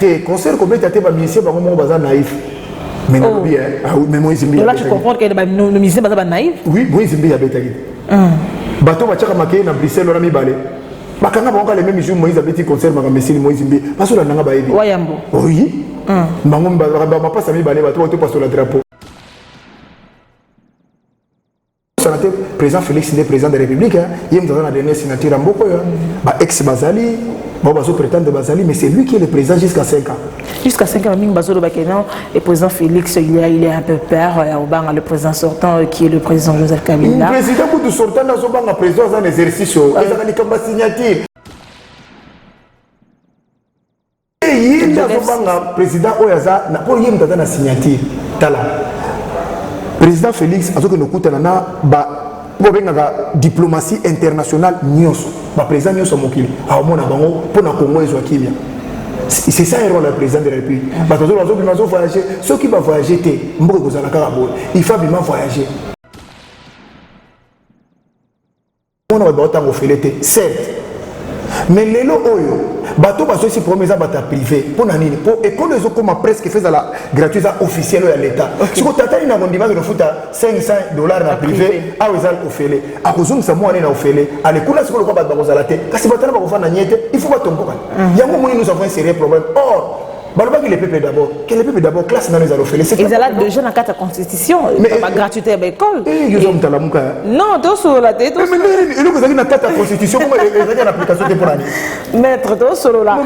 te concert ko beta te ba musicien ba mo baza naïf. Mais non bien, mais moi Zimbi. Là tu comprends que les musiciens baza naïf? Oui, moi Zimbi ya beta. Bato ba chaka maké na Bruxelles na mi balé. Bakanga ba les mêmes jours Moïse abeti concert ma mesili Moïse Zimbi. Parce que la nanga ba yebi. Wayambo. Oui. Bango ba pas sami balé bato to passe le drapeau. Le président Félix Ndé, président de la République, il y a la dernière signature en beaucoup. Ex-Bazali, Bazo prétend de Bazali, mais c'est lui qui est le président jusqu'à 5 ans. Jusqu'à 5 ans, le président Félix, il est un peu peur. Le président sortant, qui est le président Joseph Kabila. Le président sortant, le président a un exercice, il a une signature. Et il y a un président Oyaza, il y a une signature. Président Félix a dit que nous avons diplomatie internationale. Président Nyos Mokili a pour la Congo et Joaquimia. C'est ça le rôle du président de la République. Ceux qui vont voyager, il faut bien voyager. On a fait certes. Mais les lots, bateau bateau si promet ça bata privé pour nani pour école les comme presque fait la gratuite officielle à l'état. Si vous t'attendez na mondima de futa $500 na privé a wezal ofele a kozum sa mo na ofele ale kuna siko ko ba kozala te kasi batana ba ko fana nyete il faut ba tomboka yango moni nous avons un sérieux problème. Or baloba que les peuples d'abord, que les peuples d'abord classe dans les alofele c'est ils allaient déjà dans la constitution pas gratuité à l'école. Ils ont talamuka. Non, tout sur la tête. Mais ils ont dans la constitution comme ils ont l'application pour année. Maître tout sur la.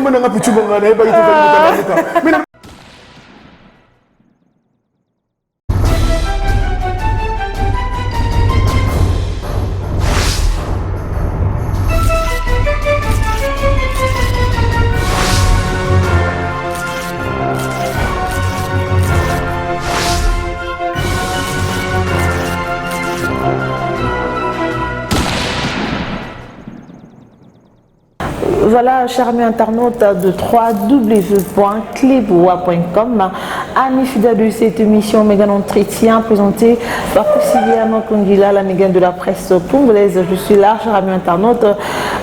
Voilà, chers amis internautes de www.cleboa.com, amis fidèles de cette émission Méga Entretien présentée par Poussiliano Kongila, la méga de la presse congolaise. Je suis là, chers amis internautes,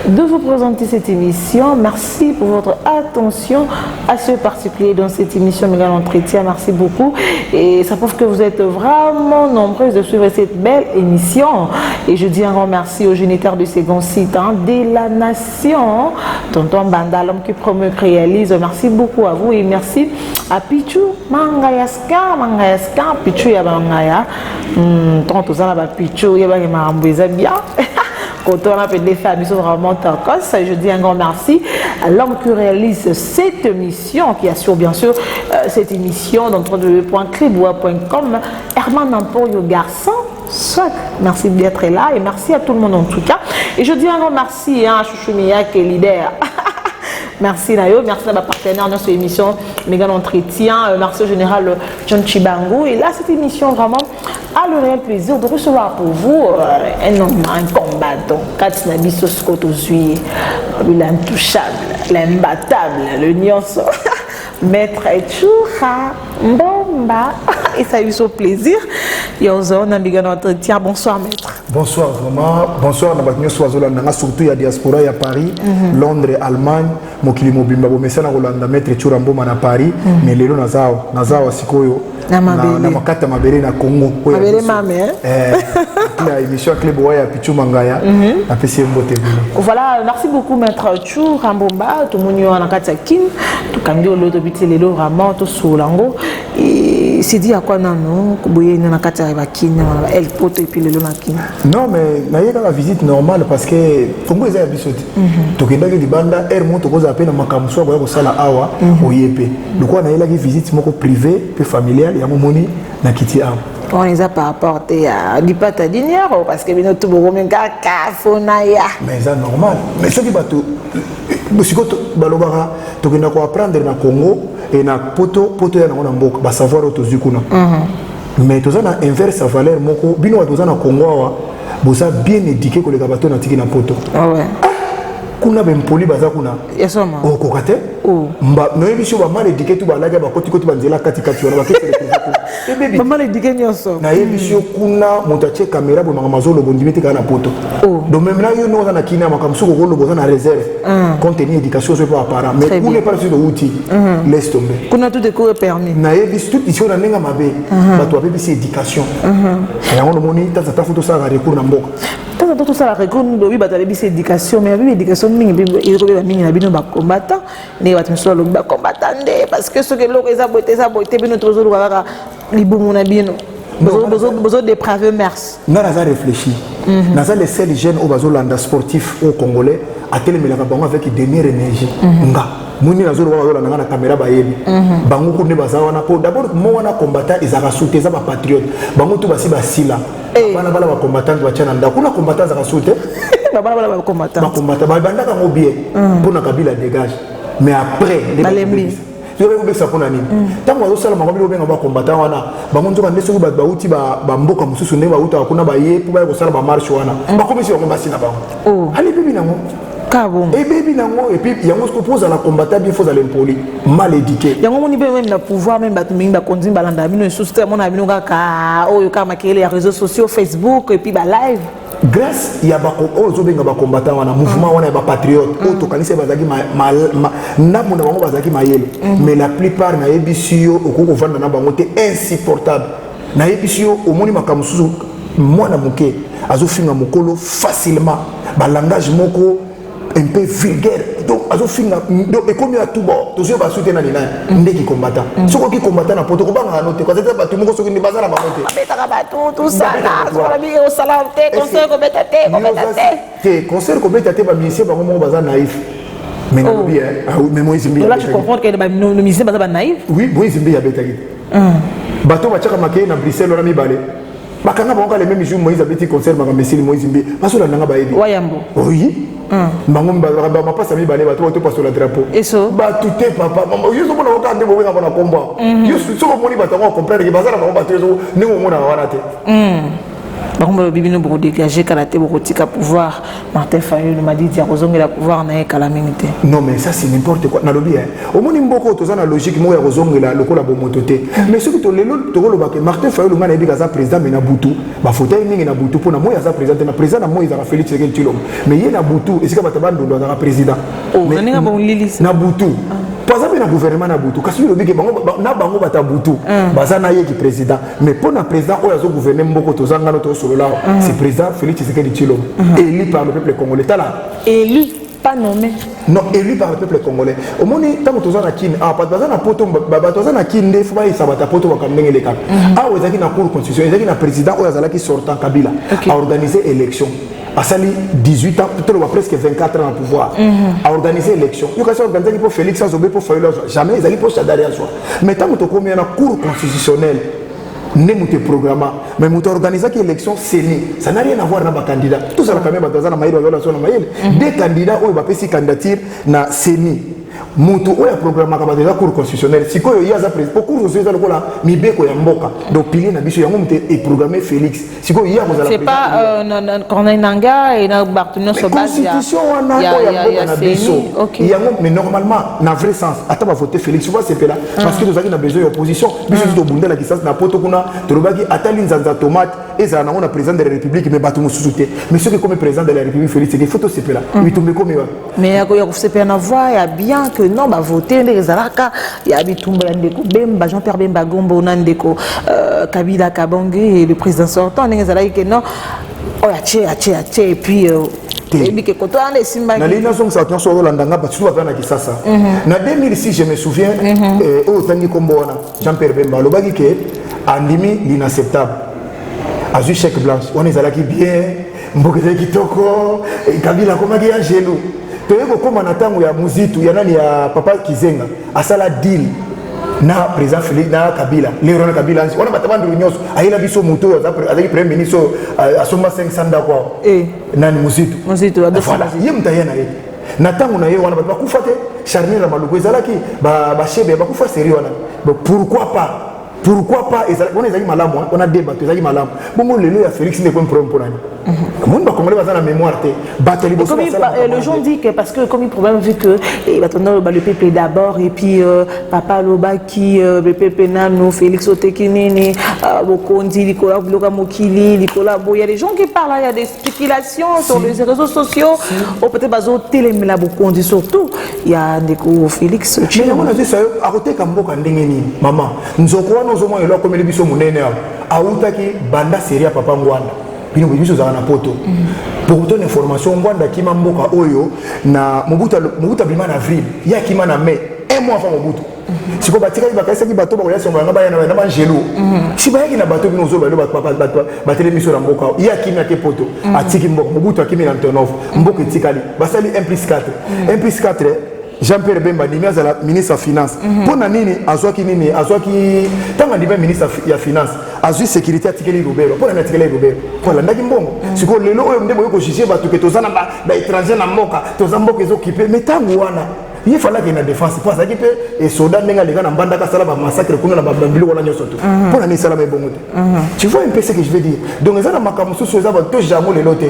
de vous présenter cette émission. Merci pour votre attention à ce particulier dans cette émission Méga Entretien. Merci beaucoup. Et ça prouve que vous êtes vraiment nombreux de suivre cette belle émission. Et je dis un grand merci aux géniteurs de ces grands sites de la nation. Tonton Banda, l'homme qui promeut, réalise. Merci beaucoup à vous et merci à Pichu Mangayaska, Pichu Yabangaya. Tonton Zana Pichu Yabangaya bien. Quand on a fait des femmes, ils sont vraiment tacos. Je dis un grand merci à l'homme qui réalise cette émission, qui assure bien sûr cette émission dans www.cleboa.com. Herman Nampoyo Garçon. Soit. Merci d'être là et merci à tout le monde en tout cas. Et je dis un grand merci à Chouchoumia qui est leader. Merci Nayo, merci à ma partenaire dans cette émission Méga Entretien, merci au général John Chibango. Et là, cette émission vraiment a le réel plaisir de recevoir pour vous un homme, un combattant, Katsinabi Soskotozui, l'intouchable, l'imbattable, le nyonso. Maître Chouha Mbomba. Et ça a eu son plaisir. Bonsoir maître. Bonsoir vraiment. Bonsoir surtout il y a diaspora, il y a Paris, Londres, Allemagne, Mokili Mobimba, Messana Rolanda, maître Chouha Mbomba na Paris, mais les lots Nazao Sikoyo. Na makata mabere na Congo. Mabere mame. La émission Cleboa ya Pichu Mangaya. La PCM Bote. Voilà, merci beaucoup maître Chouha Mbomba, tout le monde en akata kin, tout kandio l'autre biti les lots vraiment tout sous lango. Et c'est dit à quoi non, Kouboye n'a pas kin, elle pote et puis le kin. Non mais na yeka la visite normale parce que Congo est abisoti. To kenda ke dibanda air moto ko za pe na makamuso ba ko sala awa oyepe. Le quoi na yela ki visite moko privé pe familiale ya momoni na kiti am. On les a pas apporté à du pata dinero parce que bino tout bon men ka fonaya. Mais ça normal. Mais ce qui bato Bosikoto balobara to kenda ko apprendre na Congo et na poto ya na mboka ba savoir autozu kuna. Mais tout ça na inverse à valeur moko bino tout ça na Congo boza bien éduqué que les gabato na tiki na poto. Ah ouais. Kuna bempoli baza kuna. Yesoma. O kokate? Oh. Mba no ebiso ba mal éduqué tout ba laga ba koti koti banzela kati kati wana ba kete Maman les dit nyonso. Na yebisio kuna montache caméra bo mangamazo lo bondimiti kana poto. Donc même là yo no na kina makamsuko ko lo bozana réserve. Contenu éducation c'est pas apparent mais pour ne pas sur le outil laisse tomber. Kuna tout de cours permis. Na yebis tout ici on a nenga mabe. Ba to apesi éducation. Ya on moni ta photo ça ga recours na mboka. Tout ça la recours do bi ba ta bisi éducation mais bi éducation mingi bi il ko ba mingi na bino ba combattant ne ba tmso lo ba combattant parce que ce que loko eza boité bino toujours kaka libumu na bino. Besoin de dépraver mers. Nous avons réfléchi. Nous avons les seuls jeunes au Bazolanda sportif au Congolais à télémélaga avec une dernière énergie. Muni na zoro wala na caméra ba yebi bango ko ne bazawana po d'abord mo wana combattant ezaka souté za ba patriote bango to basi basila bana bala ba combattant ba chana nda kuna combattant za souté bala ba combattant ba banda ka mo bien pour na Kabila dégage mais après balembi yo ko besa pona nini tango zo sala makobi lo benga ba combattant wana bango nzoka ndeso ba uti ba mboka mususu ne ba uta kuna ba ye po ba ko sala ba marche wana ba komisi ko basina bango ali bibi nango. Et baby nango et puis il y a un qu'on pose à la combattre bien faut aller impoli mal éduqué. Il y a un moment même na pouvoir même battre minga continue balanda bino sous mon ami ka o yo ka makele les réseaux sociaux Facebook et puis ba live. Grâce il y a ba o zo benga ba combattant wana mouvement wana ba patriote o to kanise bazaki na mona bango bazaki mayele mais la plupart na ebisio okoko vanda na bango te insupportable. Na ebisio au moni makamusu mwana muke azofinga mokolo facilement ba langage moko un peu vulgaire donc azofinga donc ekomi à tout bord tous yo ba soutenir na ndeki combattant soko ki combattant na poto ko banga note ko zeta batu moko soki ni bazara ba note betaka batu tout ça là sur la vie au salon te conseil ko betate conseil ko betate ba ministre ba mo bazana naïf mais na bien mais moi izimbi là tu comprends que ba no ministre bazaba naïf oui moi izimbi ya betaki bato ba chaka makei na Bruxelles ora mi balé bakanga bango les mêmes jours Moïse abeti concert ba mesili Moïse Mbi basola nanga ba yebi wayambo oui bango ba passe mi balé bato to passe le drapeau eso ba tuté papa maman yo so mona okande bo wenga bona komba yo so ko moni bato ko comprendre que bazara ba bato zo ni mo mona wana te bakomba bibino beaucoup dégager karaté beaucoup tika pouvoir Martin Fayulu m'a dit kozonga la pouvoir na calamité. Non mais ça c'est n'importe quoi na lobi au moni mboko to za na logique mo ya kozonga la lokola bo mototé mais ce que to lelo to lo ba que Martin Fayulu ngana ebi kaza président mais na butu ba fauteuil mingi na butu pour na mo ya za président na président na mo ya Félix Tshisekedi Tshilombo mais ye na butu esika batabando ndo na président mais ninga bon lilisi na butu pas ça na gouvernement na butu kasi lobi ke bango na bango bata butu baza na ye ki président mais pour na président o ya zo gouverner mboko to za ngana to c'est président Félix Tshisekedi Tshilombo élu par le peuple congolais élu pas nommé non élu par le peuple congolais au monde tant que toza na kin pas baza na poto ba toza na kin nde fa isa bata poto ba kamenge le kaka ezaki na cour constitution ezaki na président o yazala ki sortant Kabila a organisé élection a sali 18 ans peut-être presque 24 ans au pouvoir a organisé élection yo kasi organiser pour Félix Azobé pour Fayulu jamais ezaki pour Chadaria soit mais tant que to komi na cour constitutionnelle ne mouté programme mais mouté organiser qui élection CENI ça n'a rien à voir na ba candidat tout ça quand même bazana maïlo yola sona maïle des candidats o ba pesi candidature na CENI mutu o ya programme ka ba cour constitutionnelle sikoyo yaza président cour constitutionnelle ko la mibeko ya mboka donc pilier na biso yango mouté et programmer Félix sikoyo ya kozala c'est pas Corneille Nangaa et na Bartolomé Sobasi constitution wana ko ya mboka na biso yango mais normalement na vrai sens ata ba voter Félix tu vois c'est là parce que nous avons besoin d'opposition biso to bundela ki sens na poto kuna tolobaki atali nzanza tomate ezala nango na président de la république mais bato mosusu te mais ceux qui comme président de la république Félix c'est photo c'est là oui tombe comme mais ya ko se na voix ya bien que non ba voter les zalaka ya bitumba ndeko Bemba Jean-Pierre Bemba Gombo nandeko Kabila Kabangé et le président sortant les zalaki que non oh ya et puis et que quand on est simba na lina zong sa tonso landanga ba tsuwa na kisasa na 2006 je me souviens au tangi kombo na Jean-Pierre Bemba lobaki que andimi l'inacceptable azu chèque blanche on est alaki bien mbokete kitoko Kabila komaki ya jelu toyeko koma na tango ya muzitu ya nani ya papa Kizenga asala deal na président Félix na Kabila Léon Kabila on a batabandi nyonso ayela biso moto azaki premier ministre asomba 500 d'accord nani muzitu voilà ye mtayena ye na tango na ye wana bakufa te Charnier la Maluku ezalaki ba chebe bakufa sérieux wana pourquoi pas on ezaki malamu on a débat ezaki malamu bongo lelo ya Félix ne ko problème pour nani Monde va congolais dans la mémoire le gens dit que parce que comme il problème vu que le peuple d'abord et puis papa Loba qui le peuple nano Félix Otekinini Bokondi Nicolas Bloka Mokili Nicolas Bo, il y a des gens qui parlent, il y a des spéculations sur les réseaux sociaux ou peut-être bazo télé mais la Bokondi surtout il y a des Félix mais on a dit ça à côté Kamboka ndengeni maman nzokwa nozomo elo comme les biso munene auta ki banda série papa Ngwanda bino biso za na poto pour donner information Ngwanda ki mamboka oyo na Mobutu bima na avril ya ki na mai un mois avant Mobutu siko batika bakasa ki bato ba ya ngaba ya na banjelo si ba yaki na bato bino zo ba lo ba télévision na mboka ya ki na ke poto atiki mboka Mobutu akimi na Antonov mboka etikali basali 1+4 Jean-Pierre Bemba Nimi azala ministre de finance pour nini azwaki tanga ndibe ministre ya finance azwi sécurité atikeli Robert pour na atikeli Robert pour la ndaki mbongo siko lelo oyo ndebo yoko juger bato ke tozana ba étranger na mboka tozamboka ezokipe mais tangu wana il fallait qu'il y ait une défense pour ça que les soldats n'engagent les gars dans banda ka sala ba massacre kuna na ba bambilo wana nyoso to pour na ni sala me bongo tu vois un peu ce que je veux dire donc ça na makamusu so za ba to jamo le lote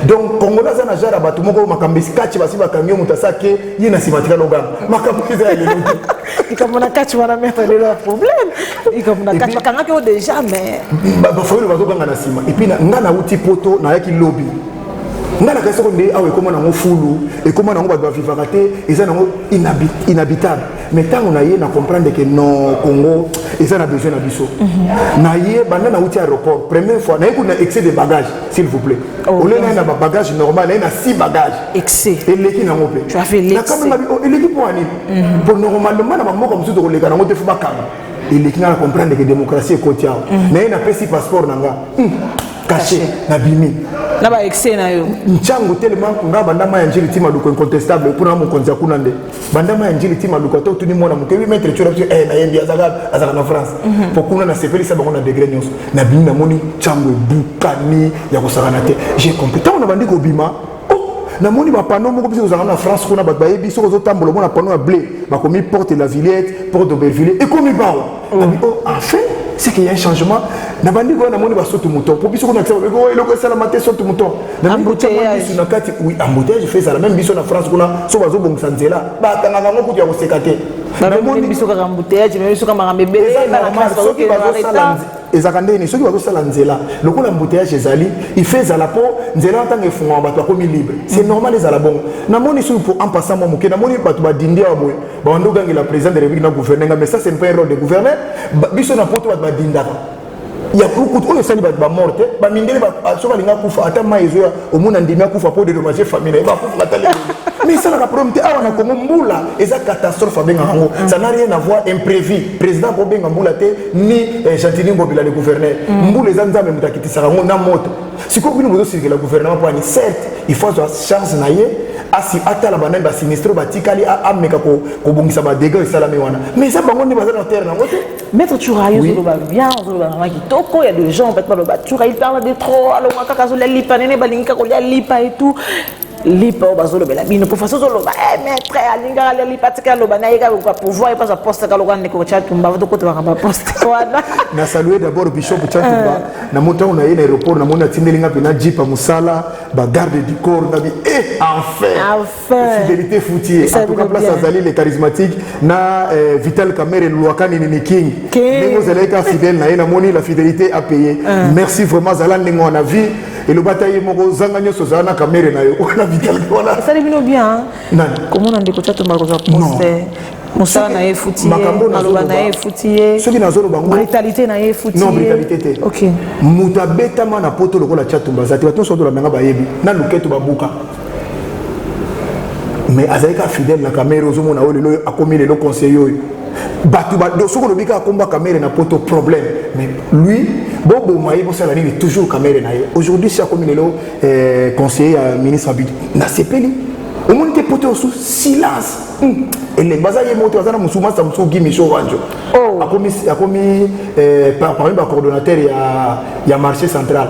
donc congolais za na jara ba to moko makambisi kachi ba siba kamyo mutasa ke yina simatika loga makamusu za le lote ikamona kachi wana mettre le problème ikamona kachi bakanga ke déjà mais ba faut le bazo kanga na sima et puis na na uti poto na yaki lobby ngana kasa ko ndé awe koma na ngo fulu et koma na ngo ba vivaka te eza na ngo inhabitable mais tant on a yé na comprendre que non Congo eza na besoin na biso na yé banda na uti aéroport première fois na yé na excès de bagages s'il vous plaît au lieu na ba bagage normal na 6 bagages excès et leki na ngope tu as fait l'excès na comme leki pour ani pour normalement na moko msuto ko leka na ngote fu bakanga et leki na comprendre que démocratie est côté mais na pesi passeport nanga caché na bimi na ba excès na yo nchango tellement nga bandama ya njili tima luko incontestable pour na mo konza kuna nde bandama ya njili tima luko to tuni mona mukebi mettre tu na yendi azaka na France pour kuna na sepeli sa bango na degré nyos na bimi na moni nchango bukani ya kosakana te j'ai compris tant on a bandi ko bima na moni ba panneau moko biso na France kuna ba yebi so ko tambola mona panneau ya blé ba komi porte la Villette porte d'Aubervilliers et komi bawo enfin c'est qu'il y a un changement na bandi ko na moni ba soto mouton pour biso ko na tsaba ko eloko sala maté soto mouton na embouteillage na kati oui embouteillage fait ça la même biso na France kuna so bazo bongisa nzela ba tanga ngo kutia ko sekate na moni biso ka embouteillage mais biso ka makambe bébé na France so ki bazo sala ezakandeni soki bazo sala nzela lokola embouteillage ezali il fait za la po nzela tanga efunga bato ko mi libre c'est normal ezala bon na moni sur pour en passant mo ke na moni bato ba dindia boy ba ndo gangi la président de la République na gouvernement mais ça c'est pas un rôle de gouverneur biso na poto ba dindaka ya kuku oyo sali ba morte ba mindele ba so ba linga kufa ata maizo ya omuna ndimia kufa pour dédommager famille ba kufa batale mais ça la problème awa na Congo mbula eza catastrophe benga hango ça n'a rien à voir imprévu président ko benga mbula te ni Chantini Ngobila le gouverneur mbula eza nzambe mutakitisa ngo na moto siko bino bozo sirikela gouvernement pour ani certes il faut avoir chance na ye asi ata la banane ba sinistre ba tikali a meka ko bongisa ba dégâts salame wana mais ça bango ni bazana terre na ngote Maître Tchouraï, oui. Bien, il y a des gens, en fait, il parle de trop, alors lipa, lipa et tout. Lipa, il faut faire ça, maître, lipa, pouvoir, il passe à poste, na saluer d'abord Bishop Tchatumba, na monta on a eu l'aéroport, na mona tindelinga pena jipa musala, ba garde du corps, na bi enfin, fidélité foutier. En tout cas, place Azali les charismatiques, na Vital Kamere Luakani ni King. Nengo zeleka fidèle na ena moni la fidélité à payer. Merci vraiment Zalan nengo on a vu et le bataille moko zanganyo sozana Kamere na yo. On a Vital voilà. Ça les vient bien. Comment on dit que Tchatumba ko poster Moussa na ye foutier, Maloba na ye foutier. Ceux qui na zolo bango. Brutalité na ye foutier. Non, brutalité te. OK. Muta beta mana poto lokola Tchatumba. Zati bato so do la menga bayebi. Na luketo babuka. Mais azalika fidèle na caméra ozomo na olelo akomi lelo conseiller. Batu ba do soko lobika akomba caméra na poto problème. Mais lui bobo maï bo sala ni toujours caméra na ye. Aujourd'hui c'est akomi lelo conseiller ministre habitué. Na sepeli. Au monde te poto sous silence. Et les bazaye moto azana musuma sa musu gimi show wanjo. Akomi par exemple coordonnateur ya marché central.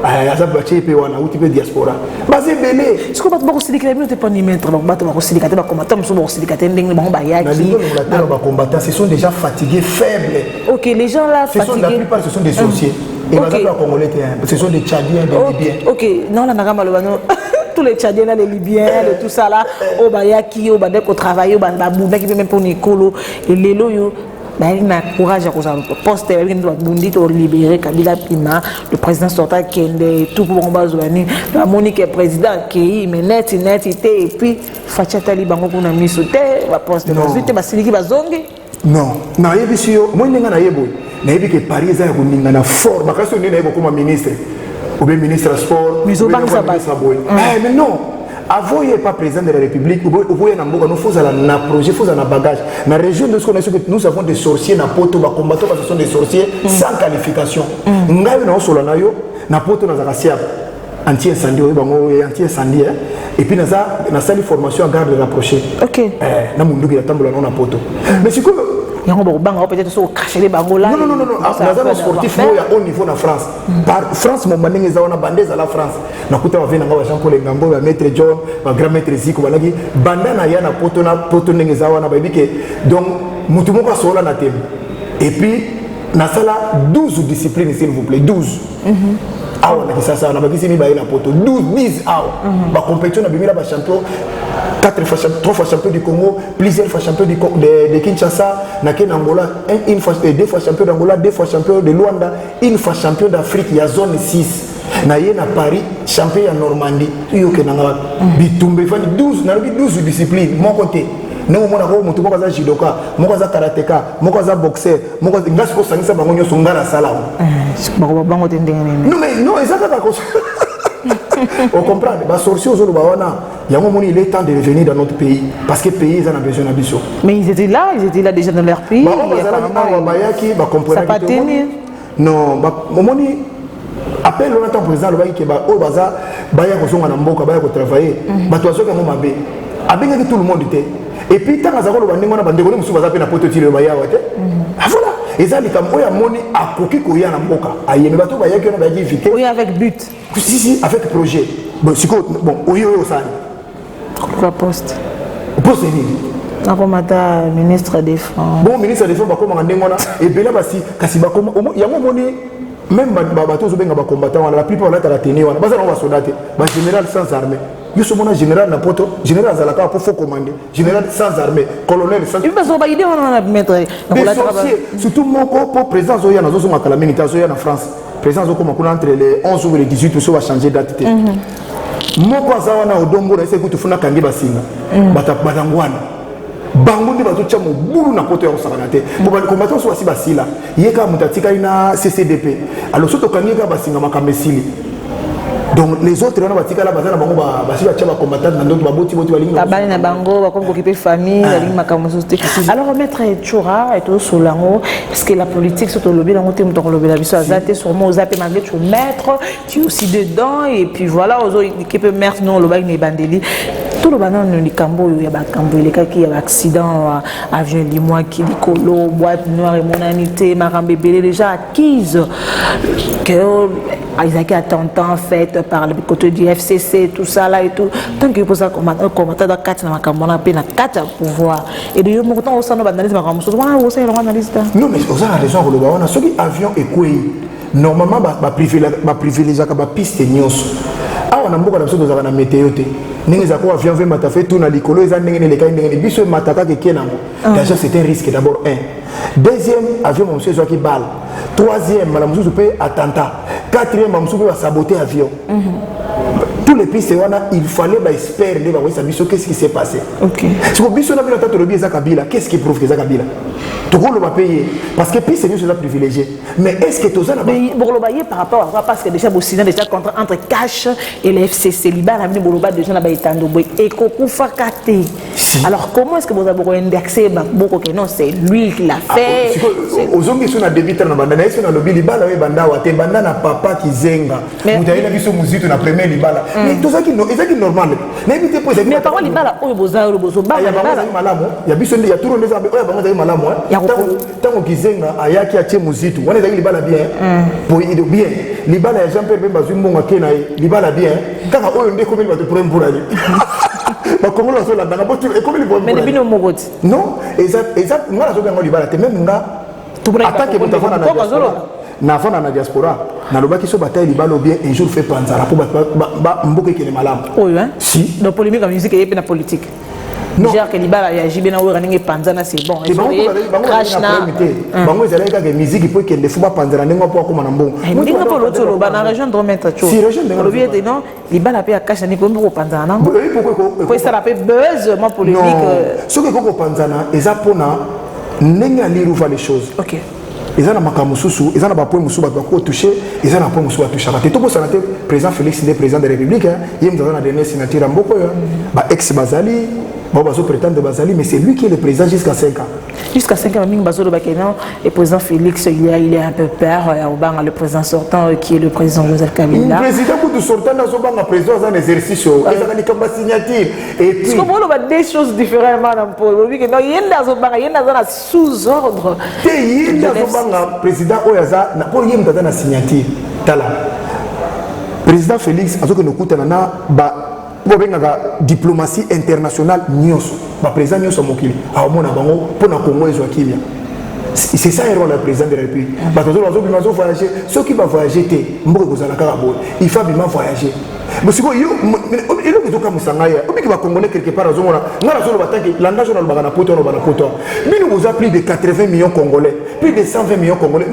Azab bache pe wana uti pe diaspora. Bazé belé. Ce que ba ko silikata bino te pas ni mettre donc ba ko silikata ba combattant musu ba ko silikata ndenge ba ba yaki. Ba combattants ce sont déjà fatigués, faibles. OK, les gens là fatigués. La plupart ce sont des sorciers. Et okay. Congolais, ce sont des Tchadiens, des Libyens. Ok, non, la Nagama, tous les Tchadiens, là, les Libyens, tout ça là, au Bayaki, au Badek, au travail, au Babouna, qui peut même pour Nicolo, et les loyaux. Il a courage à cause de poste, il doit libérer Kabila Pima, le président sortant qui est tout pour Mbazouani, la Monique est président qui est net, et puis Fatchatali Bango pour nous sauter, la poste, ensuite Basiliki Bazongi. Non, non, il y a des choses, moi, je n'ai pas que Paris est un fort, je suis comme ministre, ou bien ministre des Sports, mais non. Avant, il n'y a pas président de la République, il faut un projet, il faut un bagage. Dans la région de ce qu'on a, nous avons des sorciers, des combattants, ce sont des sorciers sans qualification. Nous avons anti-incendie, anti-incendie, et puis nous avons une formation à garde rapprochée. Ok. Mais c'est quoi? Peut-être sur cacher les bangos là. Non. Nous avons un sportif au niveau de la France. France, mon mané, nous avons bandé à la France. Nous avons vu Jean-Paul Ngambo, maître John, grand maître Zico, bandana yana poto nengezawa na babike. Donc, mutumoko sola na thème. Et puis, na sala 12 disciplines s'il vous plaît, 12. Awa na kisasa na bakisi mi ba na poto 12 10 awa. Ba compétition na bimila ba champion 3 fois champion du Congo, plusieurs fois champion de Kinshasa, Angola, une fois, 2 fois champion d'Angola, 2 fois champion de Luanda, une fois champion d'Afrique, il y a zone 6. Naye na Paris, champion en Normandie, il y a 12 disciplines, mon côté. Nous avons dit que nous avons judoka, nous avons karatéka, nous avons boxeur, nous avons non mais non, exactement. On comprend, les sorciers il est temps de revenir dans notre pays parce que le pays a besoin de nous. Mais ils étaient là déjà dans leur pays. Ça pas tenu. Non, appelle le président le qui va au bazar, baya kozonga na mboka, baya ko travailler, ba toazo ka mabe. Abenga tout le monde était. Et puis tant azako le bandingo na bandeko ni musu baza pe na poto tile baya wate. Voilà. Ezali kam oya moni akoki ko ya na mboka. Ayeme bato baya ki na ba vite. Oui avec but. Si avec projet. Bon siko bon oyo osali. Quoi poste? Poste ni. Nakomata ministre des Défense. Bon ministre des Défense bakoma ndengona et bela basi kasi bakoma yango moni même bato zo benga ba combattant la plupart là ta tenir wana baza na soldat ba général sans armée. Yo so mona général na poto général zalaka pour faut commander général sans armée colonel sans il bazo ba idée wana na mettre surtout moko pour président zo ya na zo so makala militaire zo ya na France président zo comme entre les 11 ou les 18 tout ça va changer date. Moko azawana odombo na ese kutu funa kangi basinga batangwana bango ndi bazocha mobulu na poto ya kosakana te po ba combattant so asiba sila yeka mutatika ina CCDP alors soto kangi ka basinga makamesili. Donc les autres on a batika la bazana bango ba siba tchaba combattant na ndoto baboti balingi tabali na bango ba comme occuper famille la ligne makamososte. Alors maître Tchoura et au solango parce que la politique surtout lobby la montée muto lobby la biso azate sûrement aux appels malgré tu maître tu aussi dedans et puis voilà aux autres qui peut mettre non le bac ni bandeli tout le banan ni cambo il y a ba cambo les cas qui y a accident avion limois qui likolo boîte noire et monanité marambe belé déjà acquise que Isaac a tentant fait par le côté du FCC tout ça là et tout tant que pose un commentaire dans 4 na kamona pe na 4 pouvoir et de mon temps au sein de l'analyse makamuso wana au sein de l'analyse non mais aux a raison le baona ce qui avion et quoi normalement ba privilégier ka ba piste nyos awa na mboka na biso tozaka na météo te ndenge ezako avion ve mata fait tout na likolo eza ndenge ne lekai ndenge biso mataka ke kenango déjà c'est un risque d'abord un deuxième avion monsieur zo ki balle troisième la mususu pe attentat quatrième la mususu pe saboter avion tous les pistes il fallait espérer qu'est-ce qui s'est passé. Ok. Si vous biso na bila tato lobi eza Kabila, qu'est-ce qui prouve que eza Kabila? Tout le monde va payer parce que puis c'est mieux privilégié. Mais est-ce que tous mais Boloba par rapport à ça parce que déjà Bossina déjà entre cash et les FCC Liban a mis Boloba déjà na ba itando boy et kokufa kate. Alors comment est-ce que vous avez indexé beaucoup que non c'est lui qui l'a fait. Aux hommes qui sont na débiter na banda na na lobi Libala we banda wa te banda na papa qui zenga. Mutaina biso muzito na premier Libala. Mais tout ça qui normal. N'évitez pas mais par Libala o boza o bozo ba malamu. Ya biso ndi ya turo ndeza o ya bango za malamu. Tango kizenga ayaki atie muzito. Wana za Libala bien. Pour il bien. Libala ya Jean-Pierre Bemba Zumbonga kena Libala bien. Kaka oyo ndeko meli ba te prendre pour aller. Ba Congolais so la bana botu e comme mais depuis no mogoti. Non, exact ngala so bengo Libala te même nga attaque mutafana na Navant dans la diaspora, na loba qui so bataille libalo bien un jour fait panzara pour mboke qui est malade. Oui, hein? Si. Donc polémique en musique et la politique. Non. Genre que libala ya jibena ou raninge panzana c'est bon. Et crash na. Bango ezali ka musique pour que les fou ba panzara nengo pour comme na mbongo. Ndinga pour l'autre loba na région de mettre chose. Si région de lobi était non, libala pe ya cash na ko pour panzana. Oui, pourquoi? Pour ça la pe buzz moi polémique. Ce que ko panzana eza pona nenga liru va les choses. OK. Ils ont un makamususu, ils ont un point musu ba ko toucher, ils ont un point musu ba toucher. Ba teto sana te président Félix Ndé président de la République, il me donne la dernière signature en boko ba ex Bazali, ba bazo prétendre Bazali mais c'est lui qui est le président jusqu'à 5 ans. Jusqu'à 5 ans mingi bazo ba kenan et président Félix il est un peu peur au bang le président sortant qui est le président Joseph Kabila. Le président pour sortant dans son bang président en exercice, il a ni comme signature et puis parce qu'on a des choses différemment dans Paul. Oui que non yenda zo bang yenda za sous ordre. Le président Oyaza n'a pas eu de signature. Président Félix a dit que nous coûtons la diplomatie internationale. Le président Nyos Mokili a pour la Congo et c'est ça le rôle du président de la République. Voyager, ceux qui vont voyager, il faut bien voyager. Mais si vous avez quelque part, vous avez plus de 80 millions de Congolais, plus de 120 millions de Congolais.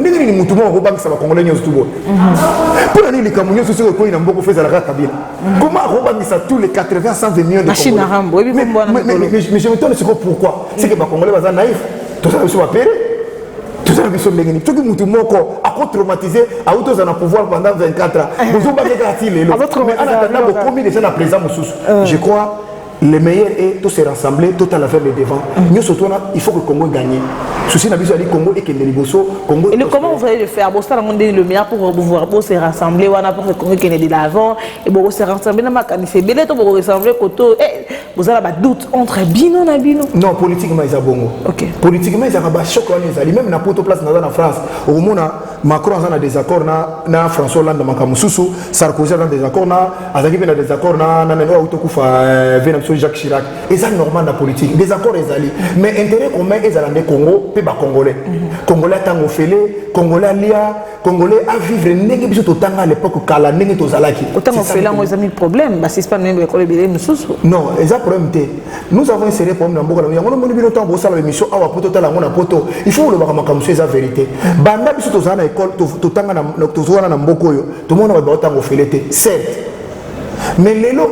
Comment tous les 80 120 millions de Congolais? Mais je me demande pourquoi. C'est que les Congolais sont naïfs. Tout ça, ils sont apérés. Tout ça, ils sont dégainés. Tout le monde a traumatisé, a pouvoir pendant 24 ans. Vous avez mais en attendant, combien de gens à présent, je crois. Le meilleur est de se rassembler, tout à la faire le devant. Nous surtout, il faut que le Congo gagne. Souci n'a besoin du Congo et que les Congo. Et comment vous allez le faire? Bon, ça, le meilleur pour pouvoir se rassembler, on a pour que le Congo gagne de l'avant et pour se rassembler dans ma canisse. Belé pour rassembler côté. Vous avez des doutes entre Bino et Bino. Non, politiquement ils ont bon. OK. Politiquement ils ont un choc même na poto place dans la France. Au moment Macron a des accords na François Hollande makamususu, Sarkozy a des accords na Azaki a des accords na autokufa Jacques Chirac. Et ça normal la politique. Des accords ils allient. Mais intérêt commun ils allaient Congo pe ba Congolais. Congolais tango félé, Congolais lia, Congolais à vivre n'engue biso totanga à l'époque kala n'engue tozalaki. Autant on fait là moi ils ont mis problème, bah c'est pas même école belé mususu. Non, exact problème té. Nous avons inséré problème dans beaucoup là. On a mis temps pour ça l'émission awa poto tala ngona poto. Il faut le bakama c'est la vérité. Banda biso tozana école totanga na tozwana na mboko yo. Tout le monde va tango félé té. Certes. Mais les lots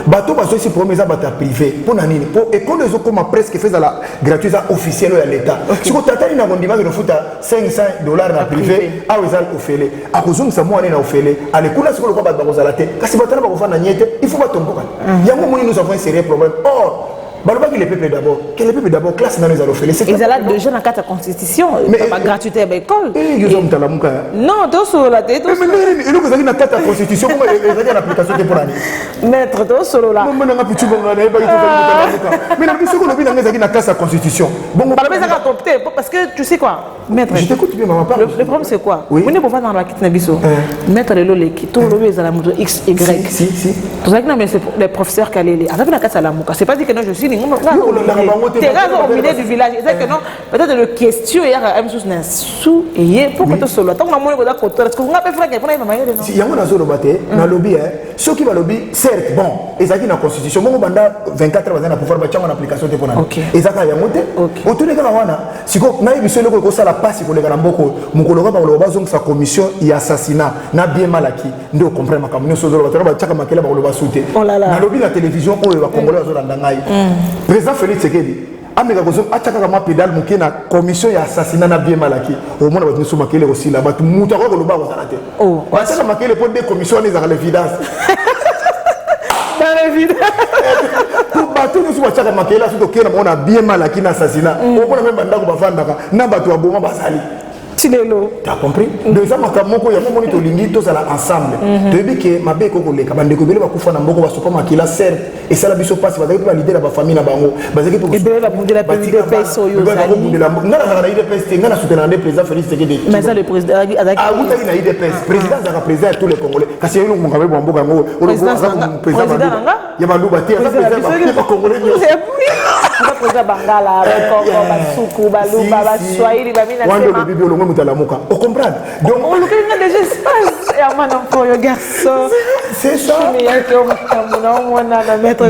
bateau bateau si promet ça bata privé pour nani pour école les comme presque fait la gratuité officielle à l'état si vous t'attendez na mondima de foot $500 na privé a wezal ofele a kozung sa mo na ofele ale kuna siko ko ba kozala te kasi batana ba kofana nyete il faut ba tomboka yango moni nous avons un sérieux problème or baloba que les peuples d'abord que les peuples d'abord classe dans les ofele c'est ils allaient déjà dans la constitution pas gratuité à l'école ils ont tala muka non to sur la tête mais nous avez na carte constitution comment ils ont l'application pour l'année maître to solo là non na pichu bonga na ba muka mais na biso ko lobi na ngeza na carte constitution bon baloba ça adopté parce que tu sais quoi maître je t'écoute bien maman parle le problème c'est quoi on ne peut pas dans la kit na biso maître le loleki to lobi za la moto x y si tout ça que non mais c'est les professeurs kalele avec la carte la muka c'est pas dit que non je suis au milieu du village. C'est que non, peut-être le question il y a un sous et pour que tu sois là. Tant que moi je côté, est-ce que vous n'avez pas fait pour les mamans? Si y a un zone baté, na lobby ceux qui va lobby, certes bon, et ça qui na constitution, mon banda 24 heures dans pouvoir battre en application de bonane. Et ça quand y a monté. Au tout les gars wana, si ko na biso le ko ça la passe pour les gars mboko, mukolo ba lo bazong sa commission et assassinat na bien malaki. Ndo comprendre ma commission so zo ba tchaka makela ba lo ba souté. Na lobby la télévision o ba congolais zo landangai. Président Félix Tshisekedi ameka kozo ataka kama pédale muke na commission ya assassinat na bien malaki au monde ba tnusu makele aussi là ba muta ko lo ba ko salate oh ataka makele pour des commissions les à l'évidence dans l'évidence pour bato nous ba ataka makele surtout que on a bien malaki na assassinat au monde même banda ko ba fandaka na bato ya boma basali Tinelo. T'as compris? De ça, makamoko ya moni to lingi to sala ensemble. De bi que mabe ko koleka bande ko bele ba kufa na mboko ba sopa makila serre et ça la biso passe ba ba leader ba famille na bango. Ba zaki pour. Et bele ba bundela pays de pays soyo. Ba ba bundela ngana na IDPS ngana soutenir le président Félix Tshisekedi. Mais ça le président avec ah vous avez na IDPS président za représenter tous les Congolais. Kasi yelo mungabe bo mboka ngo. Président nga ya ba luba te président ba congolais. posa bangala bakoko basuku baluba baswahili bamina sema wando bibi olongo mutalamuka on comprendre donc on le connaît déjà espace ya mana pour le garçon c'est ça mais il y a que mon na mettre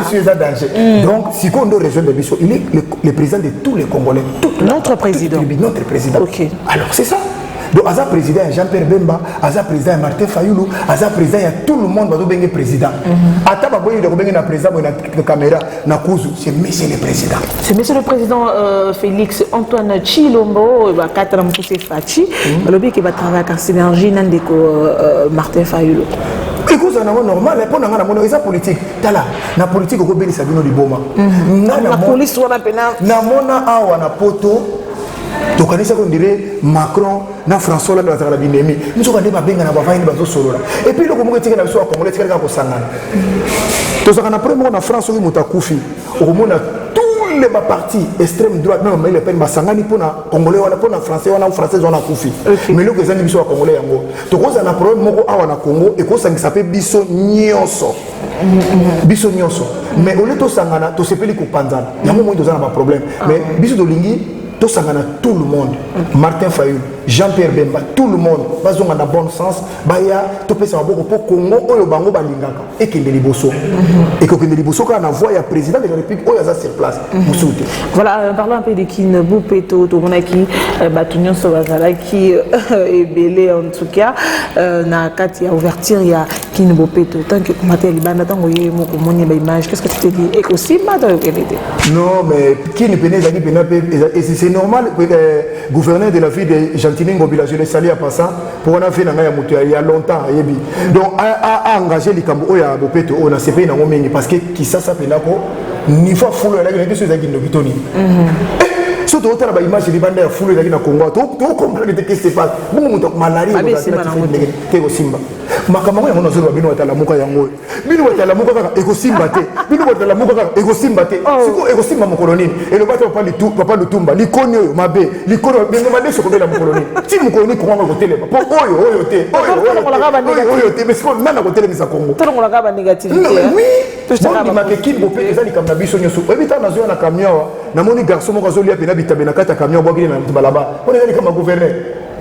sur ça danger donc si on doit rejoindre Bisso il est le président de tous les Congolais notre président OK alors c'est ça. Donc, Aza président, Jean-Pierre Bemba, Aza président, Martin Fayoulou, Aza président, il y a tout le monde qui est président. Ata ba boyi de ko na président na caméra na kuzu, c'est monsieur le président. C'est monsieur le président Félix Antoine Chilombo ba katana mukuse Fachi, lobi qui va travailler en synergie nandeko Martin Fayoulou. Écoute, ça n'est normal, pour na mono eza politique. Tala, na politique ko beli sabino di boma. Na police wana pena. Na mona awa na poto. Donc on dirait Macron na François Hollande bazala la binemi nous on ba benga na ba vaini bazo solola et puis le Congo tika na biso Congolais tika ka kosangana to ça na premier na France qui mutakufi au monde tous les partis extrême droite même mais le peine basangani pona Congolais wala pona Français wala Français wana kufi mais le président biso Congolais yango to ko za na problème moko awa na Congo et ko sangisa pe biso nyonso mais au lieu to sangana to sepeli ko panzana yango mo ndozana ba problème mais biso do lingi tout ça tout le monde Martin Fayoulou Jean-Pierre Bemba tout le monde bazonga dans bon sens baya to pesa boko pour Congo oyo bango balingaka et que liboso et que liboso quand on voit ya président de la République oyo za sur place musuté voilà parlons un peu de Kinbo Peto to monaki batunyo so bazala qui est belé en tout cas na kati ya ouverture ya Kinbo Peto tant que maté libanda tango yemo ko moni ba image qu'est-ce que tu te dis et aussi madame non mais qui ne penait zaki pena et c'est normal gouverneur de la ville de Gentilin Ngobila je le salue à passant pour on a fait nanga ya mutu il y a longtemps yebi donc a engagé likambo oya Bopeto on a sepé na ngomengi parce que qui ça pena ko niveau fulo la ngi so zaki ndokitoni surtout autant la image de bande ya fulo zaki na Congo to comprendre que c'est pas bongo mutu malaria te ko simba makambo ya mona zo bino watala muka yango bino watala muka kaka eko simba te bino watala muka kaka eko simba te siko eko simba mokoloni et le bateau papa lutumba likoni oyo mabe likoni benga made soko la mokoloni ti mokoloni ko ngwa ko tele po oyo te oyo te mais siko nana ko tele misa Congo to ngola ka ba négativité oui to ma ke kimbo pe ezali kam na biso nyoso ebita na zo na camion na moni garçon mo kazo lia pe na bitabe na kata camion bwakili na balaba on ezali comme gouverneur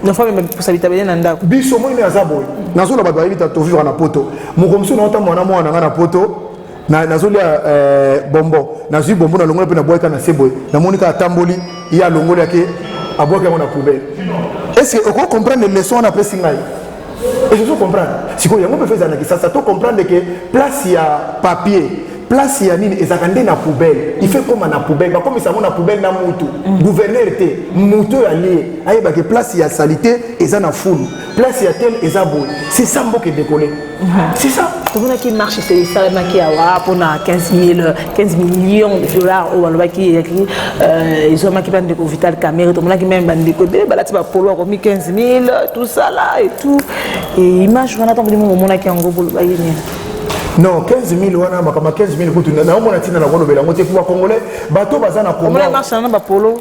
na femme même pour s'habiter na ndako biso mo ine azaboy nazo la ba evita to vivre na poto mo komso na ota mwana mwana na poto nazolia bombo nazui bombo na longola pe na boyka na seboy na monika atamboli ya longola yake aboka na poubelle est-ce que on comprend les leçons na pesi ngai et je veux comprendre siko yango pe feza na kisasa to comprendre que place ya papier place ya nini ezakande na poubelle il fait comme na poubelle ba comme ça na poubelle na mutu gouverneur te mutu ali ayeba que place ya salité eza na foule place ya tel eza boy c'est ça mboke décoller c'est ça tout le monde qui marche c'est ça qui a pour 15 millions de dollars ou alors qui ils ont marqué bande de Vital Caméra tout le monde qui même bande de côté balati ba polo comme 15 000 tout ça là et tout et image on attend le moment qui en gros ba yeni non 15 000 wana makama 15 000 kutu na omona tina na kolobela ngote kwa congolais bato bazana Congo on marche na ba polo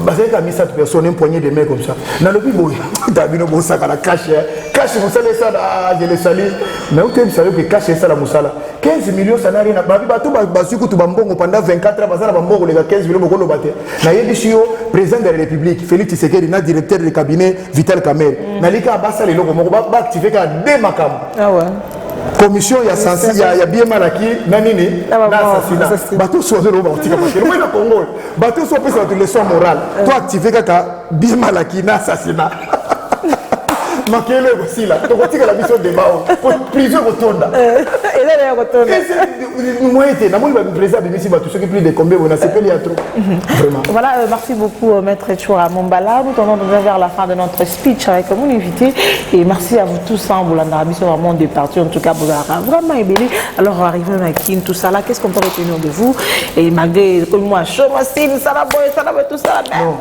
bazaka ka 7 personnes une poignée de main comme ça na le bibo tabino bosaka la cash musala ça je le salue mais où tu savais que cash ça la musala 15 millions ça n'a rien à babi bato basuku tu bambongo pendant 24 ans bazana bambongo les 15 millions bokolo baté na yebishio président de la République Félix Tshisekedi na directeur du cabinet Vital Kamerhe na lika basa le logo moko ba activer ka de makam ah ouais commission ya sensi ya bien malaki na nini na assassinat bato so zo ba tika parce que le Congo bato so pesa de leçon morale toi activer kaka bien malaki na assassinat makele aussi là to kotika la mission de bao pour prison kotonda et là ya kotonda moi était na moi ba président de Messi bato ceux qui plus de combien on a c'est pas trop vraiment voilà merci beaucoup maître Choura Mombala nous tendons vers la fin de notre speech avec mon invité et merci à vous tous en Boulanda mission vraiment de partir en tout cas Boulanda vraiment ébélé alors arrivé à Kin tout ça là qu'est-ce qu'on peut retenir de vous et malgré comme moi chaud ça va tout ça non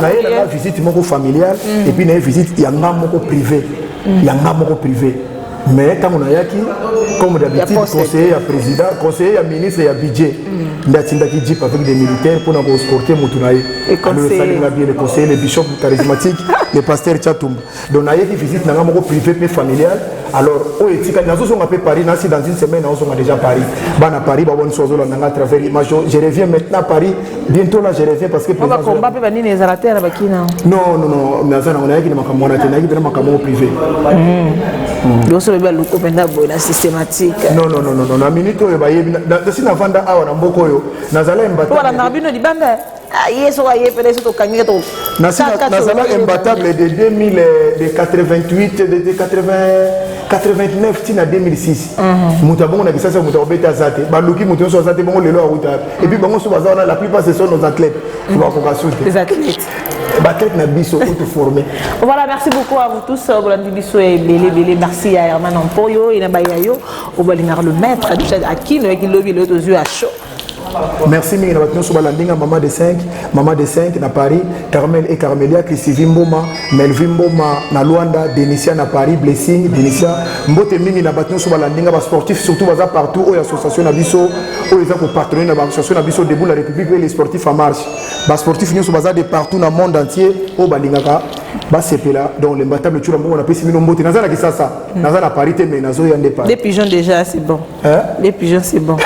na une visite moko familiale et puis na visite yanga moko privé mais quand on a yaki comme d'habitude conseiller à président conseiller à ministre et à budget ndatinda ki jeep avec des militaires pour nous escorter mutunaye le conseiller le bishop charismatique le pasteur Chatumba donc na yaki visite na moko privé mais familiale alors oyo etika nazozonga mpe Paris nasi dans une semaine nazozonga déjà Paris bana Paris baboni sozolanda à travers l'image je reviens maintenant à Paris bientôt là je reviens parce que on va combattre banini ezala te na bakina non nazana on a yaki na makambo na te na yaki na makambo privé loso beba luko penda bona systématique non na minute oyo bayebi si na vanda awa na mboko oyo nazala mbata wala na bino libanga yeso wa yepele so to kangika to nazala imbattable de 2000 de 88 de 89 tina 2006 muta bongo na kisasa muta obeta zate baluki muta so zate bongo lelo aruta et puis bongo so bazana la plupart ce sont nos athlètes qui vont consulter les athlètes battlete na biso auto formé. Voilà, merci beaucoup à vous tous. Bolandi biso et belé merci à Herman Ampoyo et Nabaya yo au balinar le maître déjà à qui le lobby le aux yeux à chaud. Merci Mimi Nabatno Sobalandinga, maman de 5 na Paris, Carmel et Carmelia, Chrissy Mboma, Melvin Mboma na Luanda, Denicia na Paris, Blessing, Denicia, Mbote Mimi Nabatno Sobalandinga, ba sportifs surtout baza partout, au association Nabiso, au les pour partenaire na association Nabiso debout la République et les sportifs en marche. Ba sportifs nous baza de partout dans le monde entier, au Balingaka, ba sepela donc les battables tu on a pris Mbote nazana ki ça, nazana Paris te mais nazo yande pas. Les pigeons déjà c'est bon. Hein? Les pigeons c'est bon.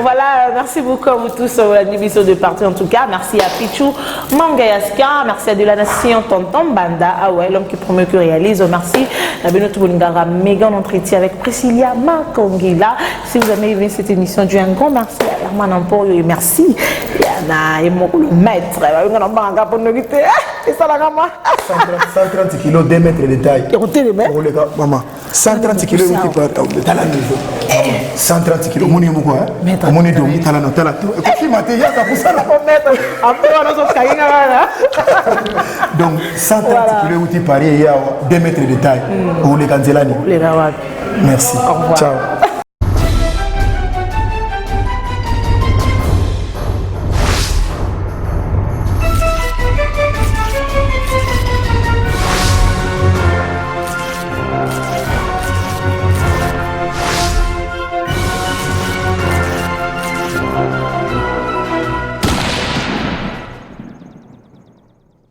Voilà, merci beaucoup à vous tous la division de partout en tout cas. Merci à Pichou, Mangayaska, merci à De la Nation, Tonton Banda, ah ouais, l'homme qui promeut, qui réalise. Merci à Benoît Boulingara, méga entretien avec Priscilla Makongila. Si vous avez aimé cette émission, du un grand merci à Herman Ampoyo et merci à le maître. Et ça la gamme. 130 kilos, 2 mètres de taille. Maman, 130 kilos, vous êtes à la maison. 130 kilos, mon niveau quoi? Mon niveau, vous êtes à la maison. Donc 130 kilos, vous êtes à 2 mètres de taille. Vous êtes à la maison. Merci. Au revoir. Ciao.